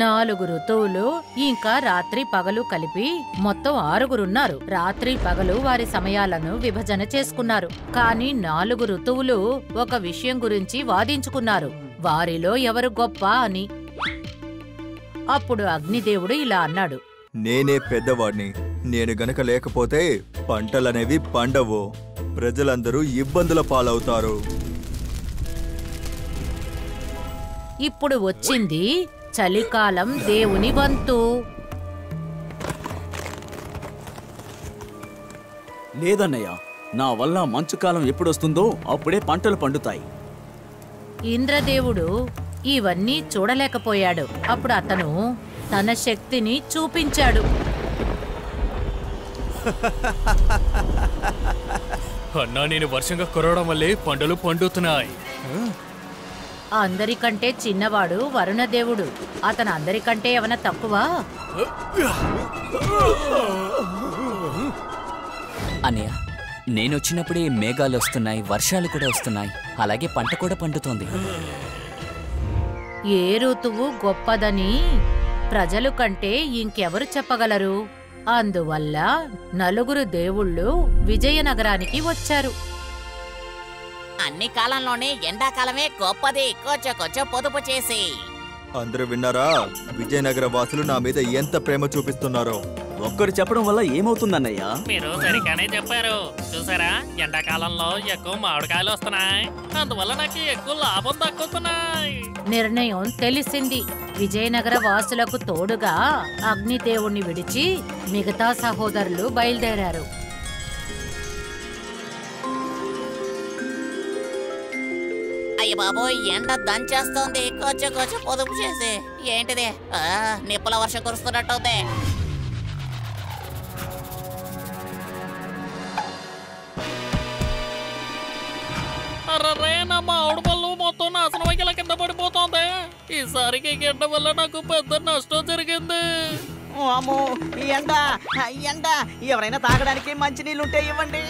4 ఋతువులు ఇంకా రాత్రి పగలు కలిపి మొత్తం 6గురున్నారు. రాత్రి పగలు వారి సమయాలను విభజన చేసుకున్నారు. కానీ 4 ఋతువులు ఒక విషయం గురించి వాదించుకున్నారు, వారిలో ఎవరు గొప్ప అని. అప్పుడు అగ్నిదేవుడు ఇలా అన్నాడు, నేనే పెద్దవాడిని. నేను గనక లేకపోతే పంటలనేవి పండవు, ప్రజలందరూ ఇబ్బందుల పాలవుతారు. ఇప్పుడు వచ్చింది చలికాలం దేవుని వంతు. లేదన్నయ్య, నా వల్ల మంచుకాలం ఎప్పుడొస్తుందో అప్పుడే పంటలు పండుతాయి. ఇంద్రదేవుడు ఇవన్నీ చూడలేకపోయాడు. అప్పుడు అతను తన శక్తిని చూపించాడు. అన్నా, నేను వర్షంగా కురవడం వల్లే పంటలు పండుతున్నాయి. అందరికంటే చిన్నవాడు వరుణదేవుడు. అతను అందరికంటే ఏమైనా తక్కువ? అన్నయ్య, నేనొచ్చినప్పుడే మేఘాలు వస్తున్నాయి, వర్షాలు కూడా వస్తున్నాయి, అలాగే పంట కూడా పండుతోంది. ఏ ఋతువు గొప్పదని ప్రజలు కంటే ఇంకెవరు చెప్పగలరు? అందువల్ల 4 దేవుళ్ళు విజయనగరానికి వచ్చారు. అన్ని కాలంలోనే ఎండాకాలమే గొప్పది, కొంచెం పొదుపు చేసి. అందరూ విన్నారా? విజయనగర వాసులు నా మీద ఎంత ప్రేమ చూపిస్తున్నారో. ఒక్కరు చెప్పడం వల్ల ఏమవుతుందన్నయ్య? మీరు సరిగానే చెప్పారు. చూసారా, ఎండాకాలంలో ఎక్కువ మామిడికాయలు వస్తున్నాయి, అందువల్ల నాకు ఎక్కువ లాభం దక్కుతున్నాయి. నిర్ణయం తెలిసింది. విజయనగర వాసులకు తోడుగా అగ్నిదేవుణ్ణి విడిచి మిగతా సహోదరులు బయలుదేరారు. అయ్య బాబోయ్, ఎండ దంచేస్తోంది, కొంచెం పొదుపు చేసి. ఏంటిది, నిప్పుల వర్షం కురుస్తున్నట్టుంది. అర్రే, నా మామిడి పళ్ళు మొత్తం నాశనం అయ్యేలా కింద పడిపోతుంది. ఈసారికి గడ్డ వల్ల నాకు పెద్ద నష్టం జరిగింది. అమ్మో, ఈ ఎండ ఎవరైనా తాగడానికి మంచినీళ్ళుంటే ఇవ్వండి.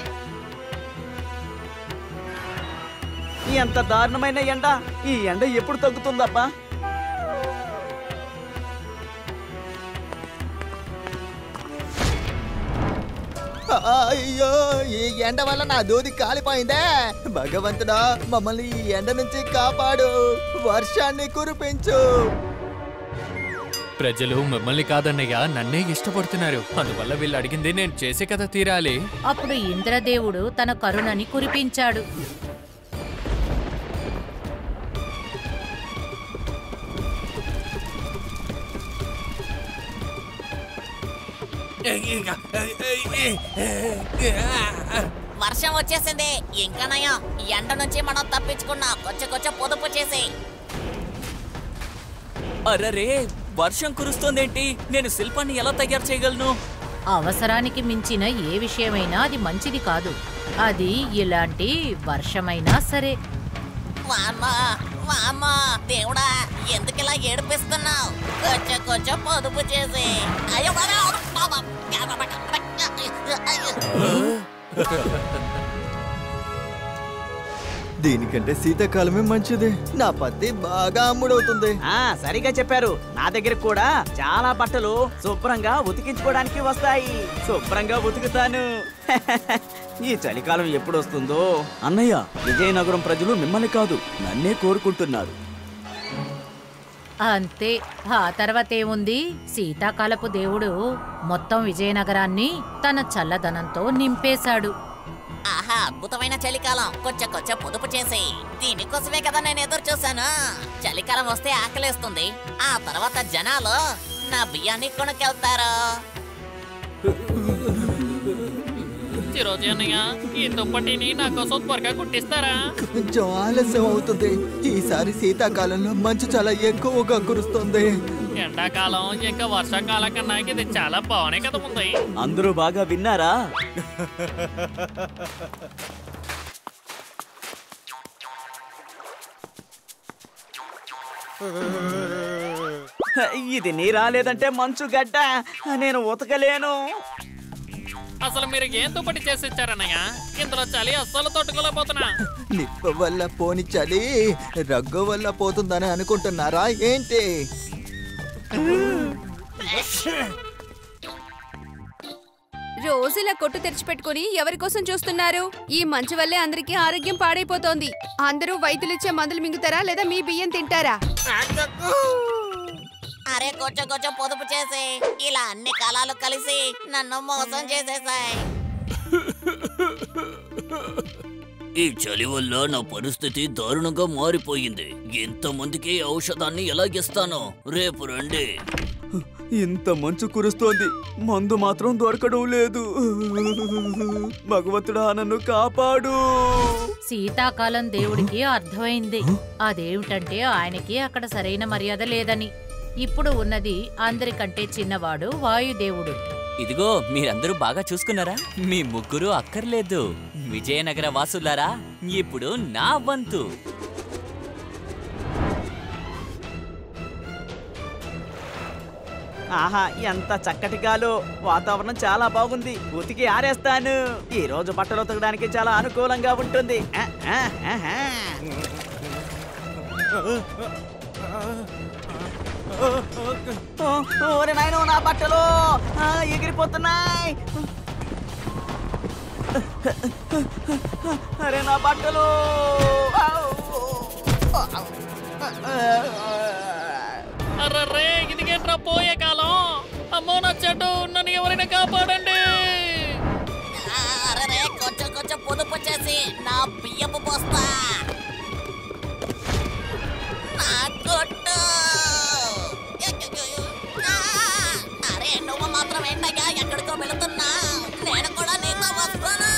ఎంత దారుణమైన ఎండ! ఈ ఎండ ఎప్పుడు తగ్గుతుందబ్బా? అయ్యో, ఈ ఎండ వల్ల నా దూది కాలిపోయిందే. భగవంతుడా, మమ్మల్ని ఈ ఎండ నుంచి కాపాడు, వర్షాన్ని కురిపించు. ప్రజలు మిమ్మల్ని కాదన్నయ్య, నన్నే ఇష్టపడుతున్నారు. అందువల్ల వీళ్ళు అడిగింది నేను చేసే కదా తీరాలి. అప్పుడు ఇంద్రదేవుడు తన కరుణని కురిపించాడు. వర్షం వచ్చేసింది. ఇంకా నయం, ఎండ నుంచి మనం తప్పించుకున్నాం. కొంచెం పొదుపు చేసి. అర్రరే, వర్షం కురుస్తోందేంటి? నేను శిల్పాన్ని ఎలా తయారు చేయగలను? అవసరానికి మించిన ఏ విషయమైనా అది మంచిది కాదు. అది ఇలాంటి వర్షమైనా సరే. వామ్మా, దేవుడా, ఎందుకిలా ఏడిపిస్తున్నావు? కొంచెం పొదుపు చేసి. అయ్యో, దీనికంటే శీతాకాలమే మంచిది. నా పత్తి బాగా అమ్ముడవుతుంది. సరిగా చెప్పారు. నా దగ్గర కూడా చాలా బట్టలు శుభ్రంగా ఉతికించుకోవడానికి వస్తాయి. శుభ్రంగా ఉతుకుతాను. ఈ చలికాలం ఎప్పుడు వస్తుందో? అన్నయ్య, విజయనగరం ప్రజలు మిమ్మల్ని కాదు, నన్నే కోరుకుంటున్నారు. అంతే. ఆ తర్వాత ఏముంది? శీతాకాలపు దేవుడు మొత్తం విజయనగరాన్ని తన చల్లదనంతో నింపేశాడు. ఆహా, అద్భుతమైన చలికాలం. కొంచెం పొదుపు చేసి. దీనికోసమే కదా నేను ఎదురు చూశాను. చలికాలం వస్తే ఆకలేస్తుంది, ఆ తర్వాత జనాలు నా బియ్యాన్ని కొనుక్కెళ్తారు. చిరోజీ అన్నయ్య, ఈ దుప్పటిని నా కోసం త్వరగా కుట్టిస్తారా? కొంచెం ఆలస్యం అవుతుంది. ఈసారి శీతాకాలంలో మంచు చాలా ఎక్కువగా కురుస్తుంది. ఎండాకాలం ఇంకా వర్షాకాలం కన్నా ఇది చాలా బాగానే కదా ఉంది. అందరూ బాగా విన్నారా? ఇది నీ రాలేదంటే మంచు గడ్డ, నేను ఉతకలేను. అసలు మీరు ఏం దుప్పటి చేసి ఇచ్చారన్నయ్య? ఇందులో చలి అస్సలు తట్టుకోలేకపోతున్నా. నిప్ప వల్ల పోని చలి రగ్గు వల్ల పోతుందని అనుకుంటున్నారా ఏంటి? రోజు ఇలా కొట్టు తెరిచిపెట్టుకుని ఎవరి కోసం చూస్తున్నారు? ఈ మంచు వల్లే అందరికీ ఆరోగ్యం పాడైపోతోంది. అందరూ వైద్యులిచ్చే మందులు మింగుతారా లేదా మీ బియ్యం తింటారా? అరే కొంచెం కొంచెం పొదుపు చేసి ఇలా అన్ని కాలాలు కలిసి నన్ను మోసం చేసేసాయి. ఈ చలి వల్ల నా పరిస్థితి దారుణంగా మారిపోయింది. ఇంతమందికి ఔషధాన్ని ఎలాగిస్తాను? రేపు రండి. ఇంత మంచు కురుస్తోంది, మందు మాత్రం దొరకడం లేదు. భగవంతుడా నన్ను కాపాడు. శీతాకాలం దేవుడికి అర్థమైంది. అదేమిటంటే ఆయనకి అక్కడ సరైన మర్యాద లేదని. ఇప్పుడు ఉన్నది అందరికంటే చిన్నవాడు వాయుదేవుడు. ఇదిగో మీరందరూ బాగా చూసుకున్నారా? మీ ముగ్గురు అక్కర్లేదు. విజయనగర వాసులారా, ఇప్పుడు నా వంతు. ఆహా, ఎంత చక్కటి గాలు! వాతావరణం చాలా బాగుంది. ఉతికి ఆరేస్తాను. ఈ రోజు బట్టలు ఉతకడానికి చాలా అనుకూలంగా ఉంటుంది. ఓరి నాయనో, నా బట్టలు ఎగిరిపోతున్నాయి. అరే నా బట్టలు! అర్రే ఇదిగేట్రా పోయే కాలం. అమ్మో నా చెట్టు, నన్ను ఎవరైనా కాపాడండి. అరే కొంచెం కొంచెం పొదుపు చేసి నా బియ్యపు పోస్తా. నా కొట్టు. అరే నువ్వు మాత్రం ఏంటయ్యా ఎక్కడికో వెళుతున్నా? నేను కూడా నీతో వస్తాను.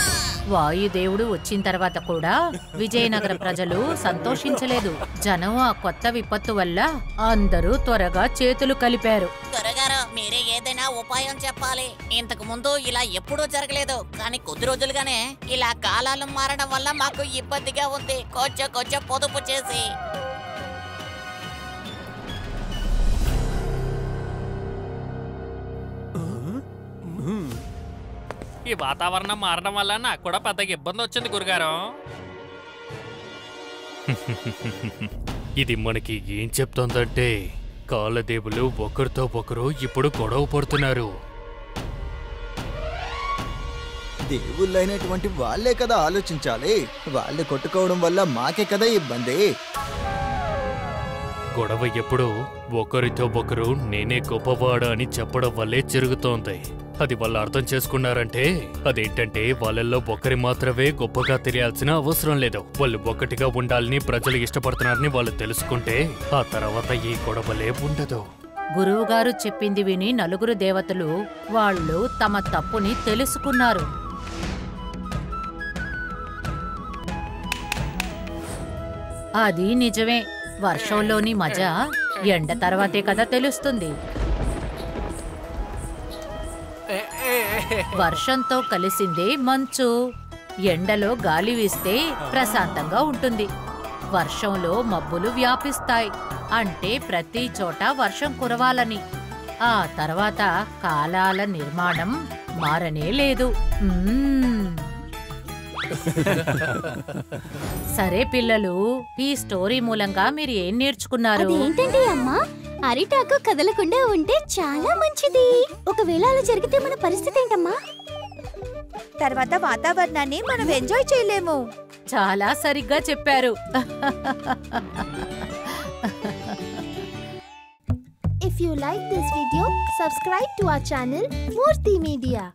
వాయుదేవుడు వచ్చిన తర్వాత కూడా విజయనగర ప్రజలు సంతోషించలేదు. జనం ఆ కొత్త విపత్తు వల్ల అందరూ త్వరగా చేతులు కలిపారు. దొరగారు, మీరే ఏదైనా ఉపాయం చెప్పాలి. ఇంతకు ముందు ఇలా ఎప్పుడూ జరగలేదు, కానీ కొద్ది రోజులుగానే ఇలా కాలాలు మారడం వల్ల మాకు ఇబ్బందిగా ఉంది. కొంచెం కొంచెం పొదుపు చేసి. ఈ వాతావరణం మారడం వల్ల నాకు కూడా పెద్దగా ఇబ్బంది వచ్చింది గురుగారు. ఇది మనకి ఏం చెప్తోందంటే కాలదేవులు ఒకరితో ఒకరు ఇప్పుడు గొడవ పడుతున్నారు. దేవుళ్ళైనటువంటి వాళ్ళే కదా ఆలోచించాలి. వాళ్ళు కొట్టుకోవడం వల్ల మాకే కదా ఇబ్బంది. గొడవ ఎప్పుడు ఒకరితో ఒకరు నేనే గొప్పవాడా అని చెప్పడం వల్లే జరుగుతోంది. అది వాళ్ళు అర్థం చేసుకున్నారంటే అదేంటంటే వాళ్ళల్లో ఒకరి మాత్రమే గొప్పగా తెలియాల్సిన అవసరం లేదు. వాళ్ళు ఒకటిగా ఉండాలని ప్రజలు ఇష్టపడుతున్నారని వాళ్ళు తెలుసుకుంటే ఆ తర్వాత ఈ గొడవలే ఉండదు. గురువుగారు చెప్పింది విని నలుగురు దేవతలు వాళ్ళు తమ తప్పుని తెలుసుకున్నారు. అది నిజమే. వర్షంలోని మజా ఎండ తర్వాతే కదా తెలుస్తుంది. వర్షంతో కలిసిందే మంచు. ఎండలో గాలి వీస్తే ప్రశాంతంగా ఉంటుంది. వర్షంలో మబ్బులు వ్యాపిస్తాయి, అంటే ప్రతి చోట వర్షం కురవాలని. ఆ తర్వాత కాలాల నిర్మాణం మారనే లేదు. సరే పిల్లలు, ఈ స్టోరీ మూలంగా మీరు ఏం నేర్చుకున్నారు? ఏంటండి అమ్మా, అరిటాకు కదలకుండా ఉంటే చాలా మంచిది. ఒకవేళ అలా జరిగితే మన పరిస్థితి ఏంటమ్మా? తర్వాత వాతావరణాన్ని మనం ఎంజాయ్ చేయలేము. చాలా సరిగ్గా చెప్పారు. If you like this video, subscribe to our channel Murthy Media.